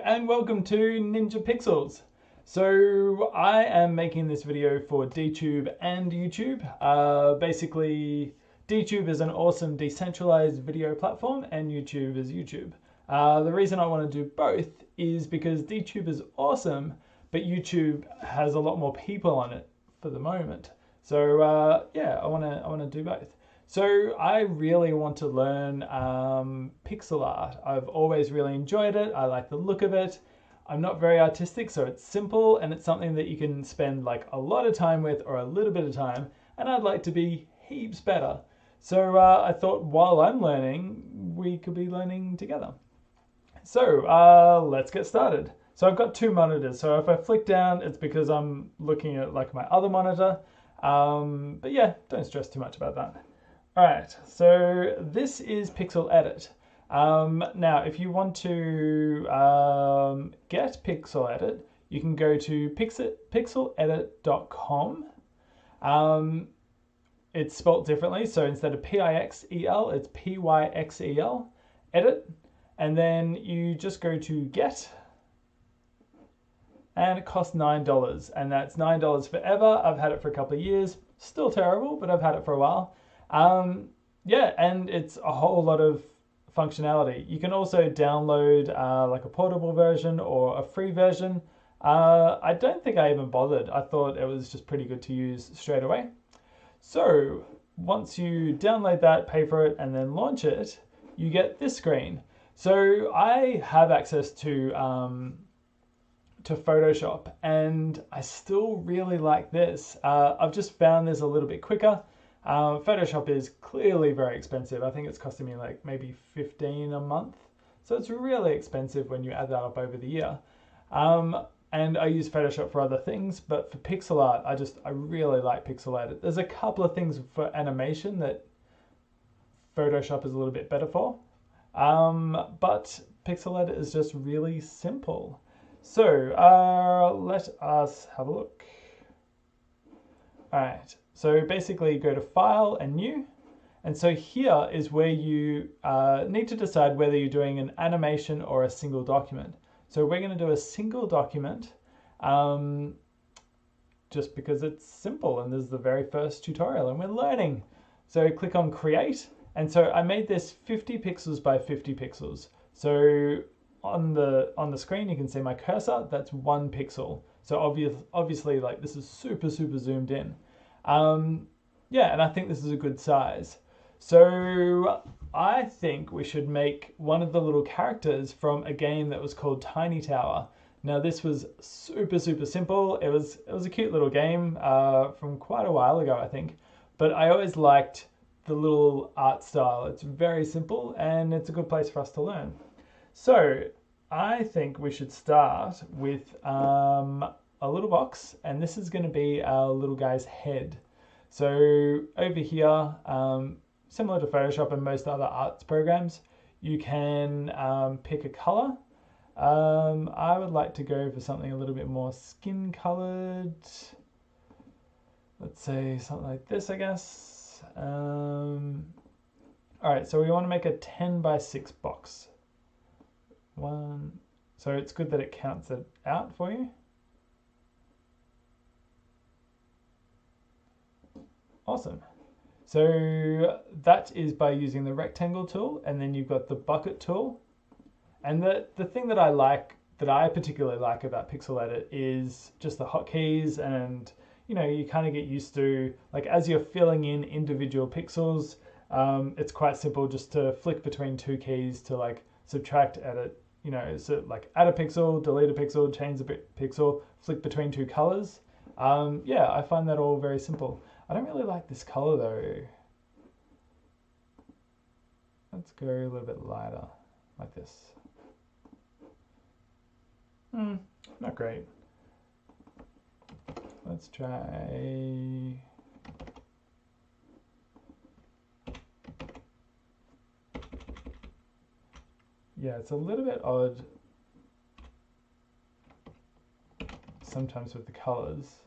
and welcome to Ninja Pixels. So I am making this video for DTube and YouTube. Basically, DTube is an awesome decentralized video platform and YouTube is YouTube. The reason I want to do both is because DTube is awesome, but YouTube has a lot more people on it for the moment. So yeah, I want to do both. So I really want to learn pixel art. I've always really enjoyed it. I like the look of it. I'm not very artistic, so it's simple and it's something that you can spend like a lot of time with or a little bit of time, and I'd like to be heaps better. So I thought while I'm learning, we could be learning together. So let's get started. So I've got two monitors. So if I flick down, it's because I'm looking at like my other monitor. But yeah, don't stress too much about that. All right, so this is Pixel Edit. Now, if you want to get Pixel Edit, you can go to pixeledit.com. It's spelled differently, so instead of P-I-X-E-L, it's P-Y-X-E-L, edit, and then you just go to get, and it costs $9, and that's $9 forever. I've had it for a couple of years, still terrible, but I've had it for a while. Yeah, and it's a whole lot of functionality. You can also download like a portable version or a free version. I don't think I even bothered. I thought it was just pretty good to use straight away. So once you download that, pay for it, and then launch it, you get this screen. So I have access to Photoshop, and I still really like this. I've just found this a little bit quicker. Photoshop is clearly very expensive. I think it's costing me like maybe $15 a month. So it's really expensive when you add that up over the year. And I use Photoshop for other things, but for pixel art, I really like Pixel Edit. There's a couple of things for animation that Photoshop is a little bit better for. But Pixel Edit is just really simple. So let us have a look. All right. So basically go to File and New. And so here is where you need to decide whether you're doing an animation or a single document. So we're going to do a single document just because it's simple and this is the very first tutorial and we're learning. So click on Create. And so I made this 50 pixels by 50 pixels. So on the screen, you can see my cursor, that's 1 pixel. So obviously like this is super zoomed in. Yeah, and I think this is a good size. So I think we should make one of the little characters from a game that was called Tiny Tower. Now this was super simple. It was a cute little game from quite a while ago, I think. But I always liked the little art style. It's very simple and it's a good place for us to learn. So I think we should start with a little box, and this is going to be our little guy's head. So over here, similar to Photoshop and most other arts programs, you can pick a color. I would like to go for something a little bit more skin colored. Let's say something like this, I guess. All right, so we want to make a 10 by 6 box. So it's good that it counts it out for you. Awesome. So that is by using the rectangle tool, and then you've got the bucket tool. And the thing that I particularly like about Pixel Edit is just the hotkeys, and you know, you kind of get used to, like, as you're filling in individual pixels, it's quite simple just to flick between two keys to like subtract, edit, you know, so like add a pixel, delete a pixel, change a pixel, flick between two colors. Yeah, I find that all very simple. I don't really like this color though. Let's go a little bit lighter, like this. Not great. Let's try. Yeah, it's a little bit odd sometimes with the colors.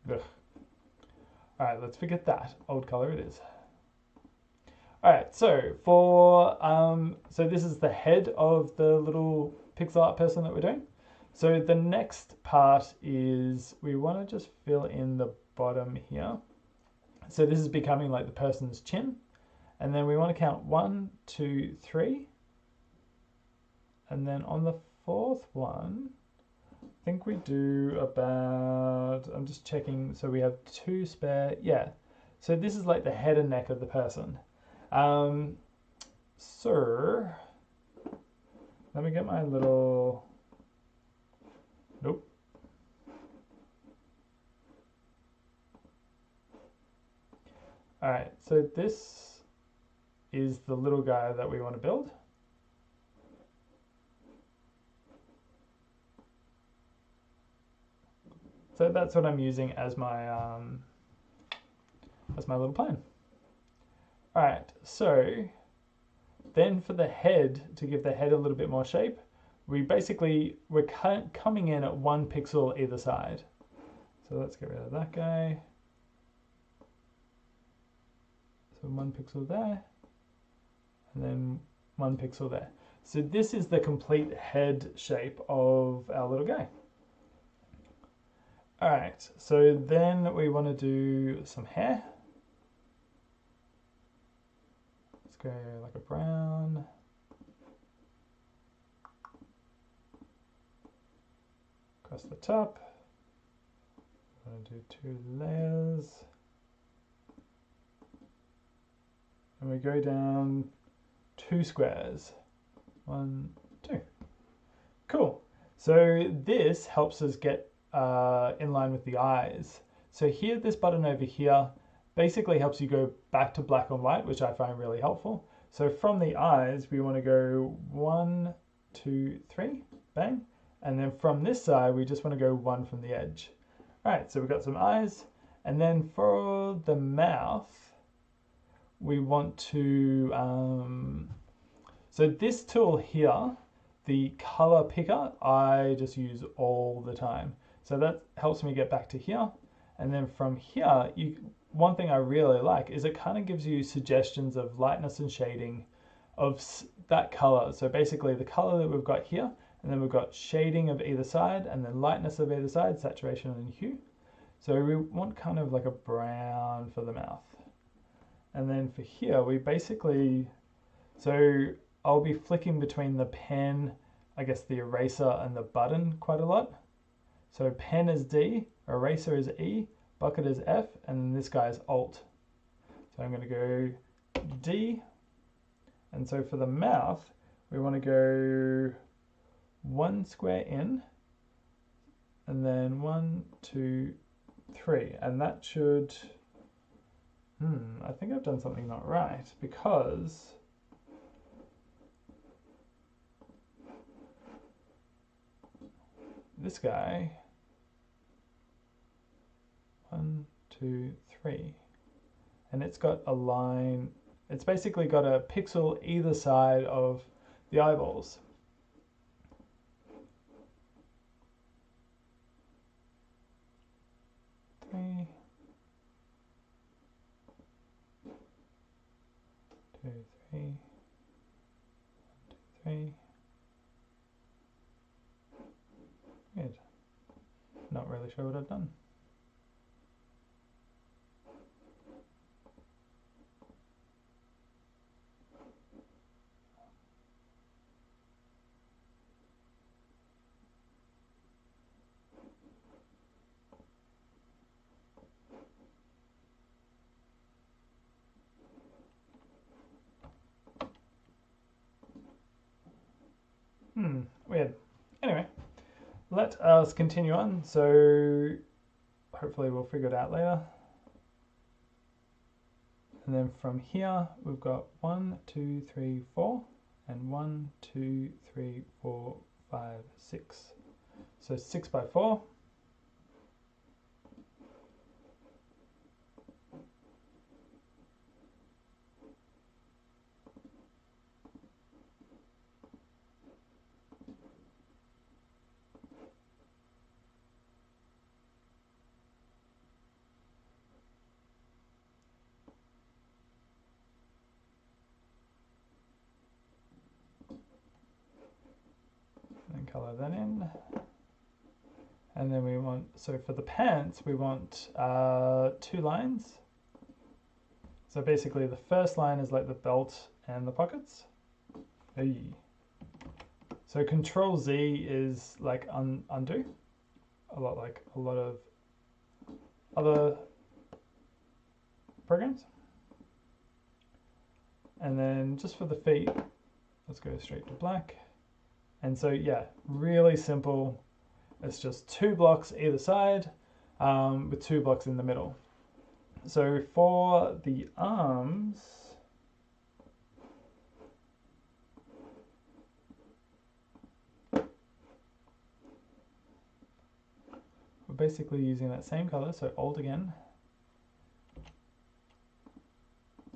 Ugh. All right, let's forget that. Old color it is. All right, so for so this is the head of the little pixel art person that we're doing. So the next part is we want to just fill in the bottom here. So this is becoming like the person's chin. And then we want to count 1, 2, 3. And then on the fourth one, I think we do about, I'm just checking, so we have 2 spare, yeah. So this is like the head and neck of the person. So let me get my little, nope. All right, so this is the little guy that we want to build. So that's what I'm using as my little plan. All right, so then for the head, to give the head a little bit more shape, we're coming in at 1 pixel either side. So let's get rid of that guy. So 1 pixel there, and then 1 pixel there. So this is the complete head shape of our little guy. All right, so then we want to do some hair. Let's go like a brown. Across the top. I'm going to do 2 layers. And we go down 2 squares. 1, 2. Cool. So this helps us get in line with the eyes. So here, this button over here basically helps you go back to black and white, which I find really helpful. So from the eyes, we want to go 1, 2, 3, bang. And then from this side, we just want to go 1 from the edge. All right, so we've got some eyes. And then for the mouth, we want to, so this tool here, the color picker, I just use all the time. So that helps me get back to here. And then from here, one thing I really like is it kind of gives you suggestions of lightness and shading of that color. So basically the color that we've got here, and then we've got shading of either side, and then lightness of either side, saturation and hue. So we want kind of like a brown for the mouth. And then for here, we basically, so I'll be flicking between the pen, I guess the eraser and the button quite a lot. So pen is D, eraser is E, bucket is F, and then this guy is Alt. So I'm going to go D. And so for the mouth, we want to go 1 square in, and then 1, 2, 3. And that should, I think I've done something not right, because this guy, 1, 2, 3, and it's got a line, it's basically got a pixel either side of the eyeballs. Three, 2, 3, 1, 2, 3. Good. Not really sure what I've done. Weird. Anyway, let us continue on. So hopefully we'll figure it out later. And then from here, we've got 1, 2, 3, 4, and 1, 2, 3, 4, 5, 6. So 6 by 4. that in. And then we want, so for the pants, we want 2 lines. So basically the first line is like the belt and the pockets. Hey. So Control Z is like undo, a lot like a lot of other programs. And then just for the feet, let's go straight to black. And so yeah, really simple. It's just 2 blocks either side with 2 blocks in the middle. So for the arms, we're basically using that same color, so Alt again.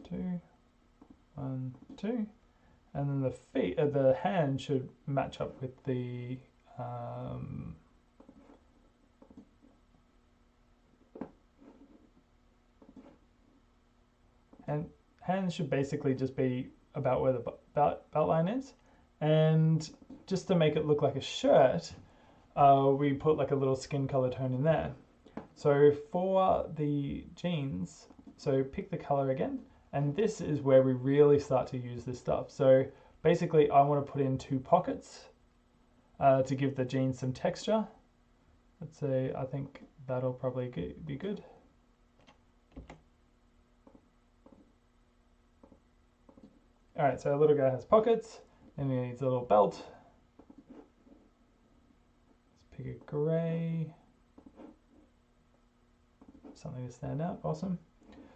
2, 1, 2, and then the feet, the hand should match up with the and hands should basically just be about where the belt line is. And just to make it look like a shirt, we put like a little skin color tone in there. So for the jeans, so pick the color again, and this is where we really start to use this stuff. So basically I want to put in 2 pockets to give the jeans some texture. Let's say, I think that'll probably be good. All right, so our little guy has pockets, and he needs a little belt. Let's pick a gray, something to stand out, awesome.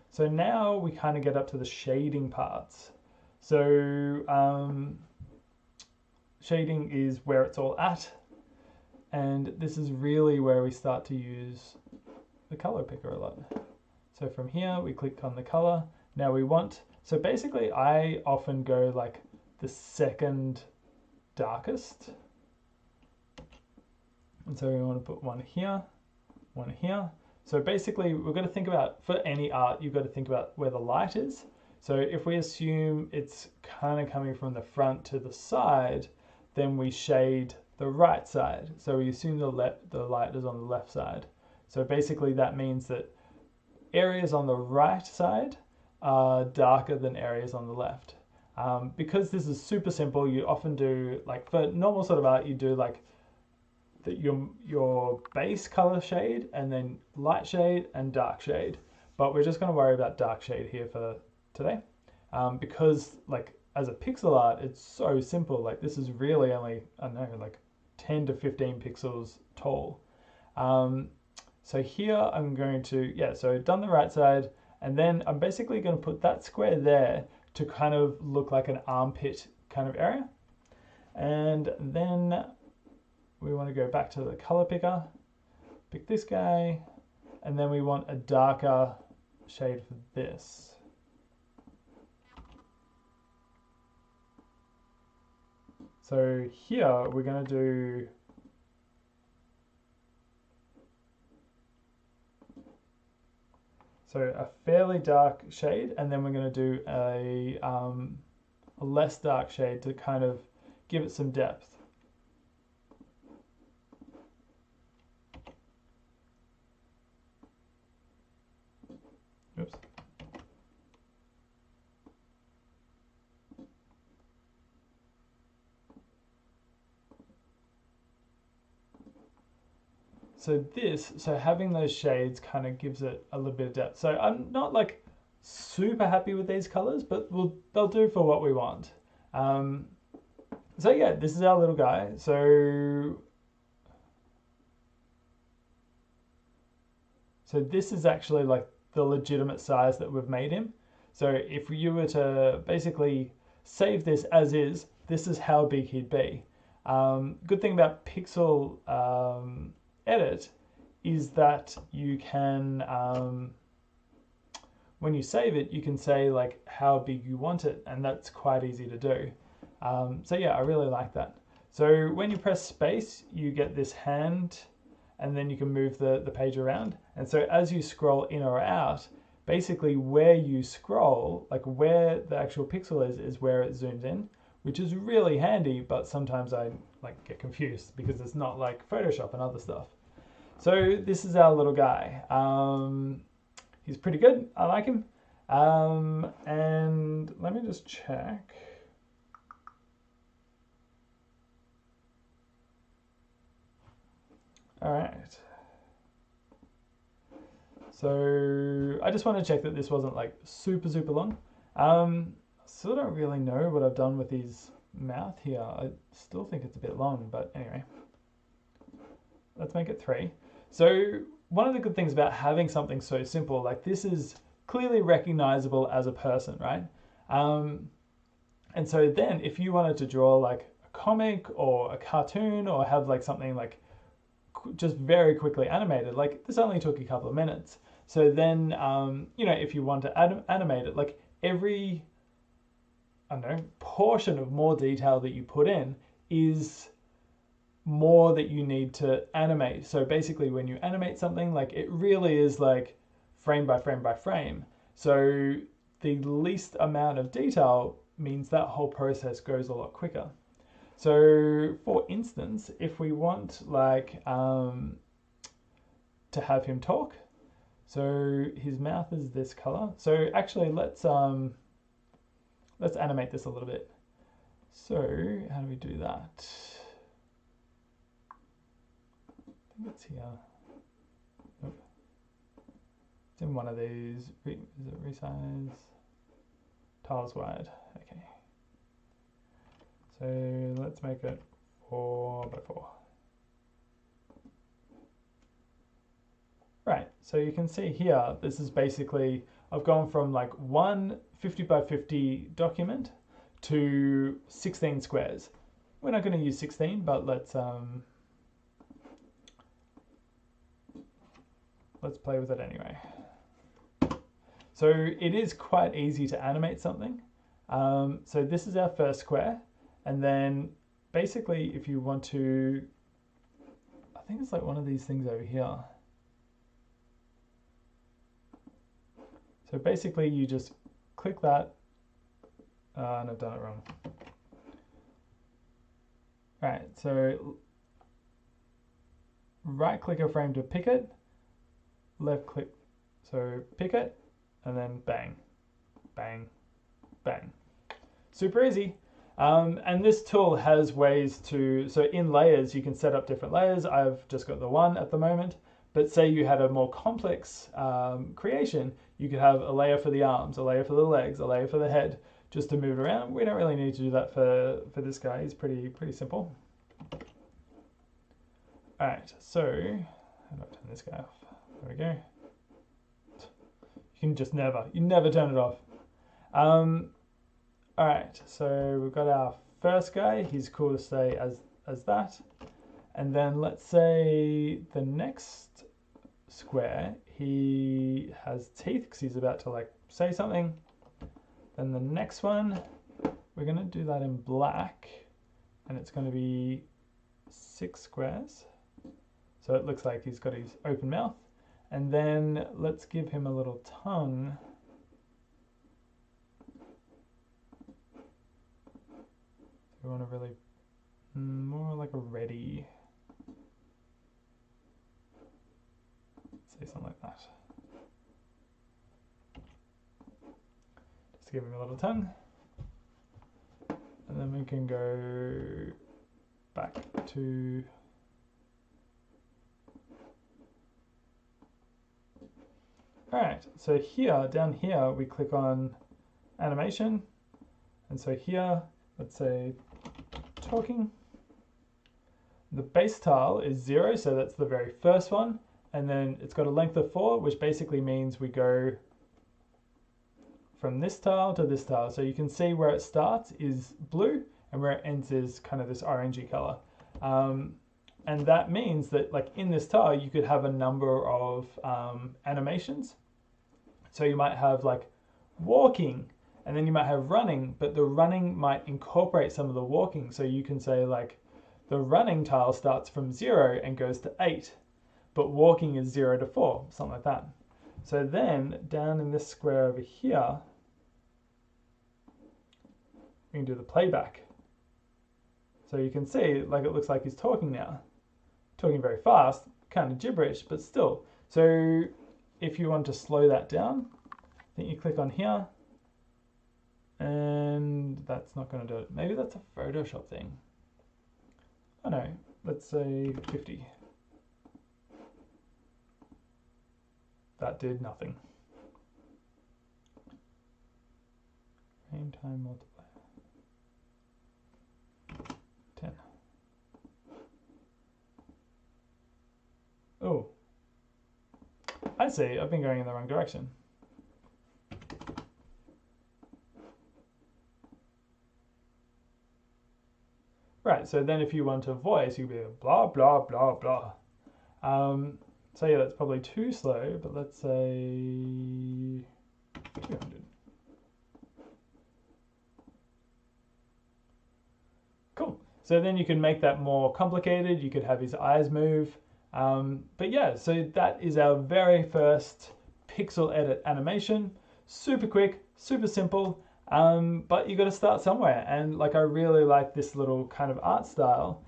So now we kind of get up to the shading parts. So shading is where it's all at, and this is really where we start to use the color picker a lot. So from here, we click on the color. Now we want, so basically I often go like the second darkest. And so we want to put one here, one here. So basically we've got to think about, for any art, you've got to think about where the light is. So if we assume it's kind of coming from the front to the side, then we shade the right side. So we assume the light is on the left side. So basically that means that areas on the right side are darker than areas on the left. Because this is super simple, you often do, like for normal sort of art, you do like your base color shade and then light shade and dark shade. But we're just going to worry about dark shade here for today. Because like as a pixel art, it's so simple. Like this is really only, I don't know, like 10 to 15 pixels tall. So here I'm going to, yeah, so I've done the right side, and then I'm basically going to put that square there to kind of look like an armpit kind of area. And then we want to go back to the color picker, pick this guy, and then we want a darker shade for this. So here we're going to do a fairly dark shade, and then we're going to do a less dark shade to kind of give it some depth. Oops. So having those shades kind of gives it a little bit of depth. So I'm not like super happy with these colors, but they'll do for what we want. So yeah, this is our little guy. So this is actually like the legitimate size that we've made him. So if you were to basically save this as is, this is how big he'd be. Good thing about Pixel Edit is that you can, when you save it, you can say like how big you want it, and that's quite easy to do. So yeah, I really like that. So when you press space, you get this hand, and then you can move the page around. And so as you scroll in or out, basically where you scroll, like where the actual pixel is where it zooms in. which is really handy, but sometimes I like get confused because it's not like Photoshop and other stuff. So this is our little guy. He's pretty good. I like him. And let me just check. All right. So I just want to check that this wasn't like super long. Still don't really know what I've done with his mouth here. I still think it's a bit long, but anyway. Let's make it 3. So one of the good things about having something so simple, like this is clearly recognizable as a person, right? And so then if you wanted to draw like a comic or a cartoon or have like something like just very quickly animated, like this only took a couple of minutes. So then, you know, if you want to animate it, like every, I don't know, portion of more detail that you put in is more that you need to animate. So basically when you animate something, like it really is like frame by frame by frame. So the least amount of detail means that whole process goes a lot quicker. So for instance, if we want like to have him talk, so his mouth is this color. So actually let's animate this a little bit. So how do we do that? I think it's here. Nope. It's in one of these. Is it resize? Tiles wide. Okay. So let's make it 4 by 4. Right. So you can see here, this is basically, I've gone from like one 50 by 50 document to 16 squares. We're not going to use 16, but let's play with it anyway. So it is quite easy to animate something. So this is our first square. And then basically if you want to, I think it's like one of these things over here. So basically you just click that. And I've done it wrong. All right, so right click a frame to pick it. Left click, so pick it, and then bang, bang, bang. Super easy. And this tool has ways to, so in layers, you can set up different layers. I've just got the one at the moment, but say you had a more complex creation, you could have a layer for the arms, a layer for the legs, a layer for the head, just to move around. We don't really need to do that for this guy. He's pretty simple. All right, so how do I turn this guy off? There we go. You can just you never turn it off. All right, so we've got our first guy. He's cool to stay as that. And then let's say the next square, he has teeth because he's about to like say something. Then the next one, we're going to do that in black, and it's going to be 6 squares. So it looks like he's got his open mouth. And then let's give him a little tongue. We want to really, more like a ready, say something like that. Just give him a little tongue. And then we can go back to all right, so here, down here, we click on animation. And so here, let's say talking. The base tile is 0, so that's the very first one. And then it's got a length of 4, which basically means we go from this tile to this tile. So you can see where it starts is blue and where it ends is kind of this orangey color. And that means that like in this tile, you could have a number of animations. So you might have like walking, and then you might have running, but the running might incorporate some of the walking. So you can say like the running tile starts from 0 and goes to 8, but walking is 0 to 4, something like that. So then down in this square over here, we can do the playback. So you can see, like, it looks like he's talking now. Talking very fast, kind of gibberish, but still. So if you want to slow that down, then you click on here, and that's not going to do it. Maybe that's a Photoshop thing. Oh no, let's say 50. That did nothing. Frame time multiplier. 10. Oh, I see. I've been going in the wrong direction. Right, so then if you want a voice, you'll be blah, blah, blah, blah. So yeah, that's probably too slow, but let's say 200. Cool. So then you can make that more complicated. You could have his eyes move. But yeah, so that is our very first pixel edit animation. Super quick, super simple. But you got to start somewhere, and like I really like this little kind of art style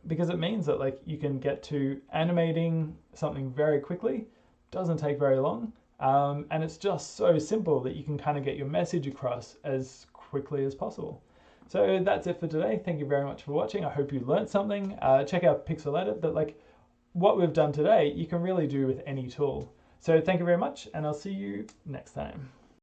because it means that like you can get to animating something very quickly, doesn't take very long, and it's just so simple that you can kind of get your message across as quickly as possible. So that's it for today. Thank you very much for watching. I hope you learned something. Check out Pyxel Edit, but like what we've done today, you can really do with any tool. So thank you very much, and I'll see you next time.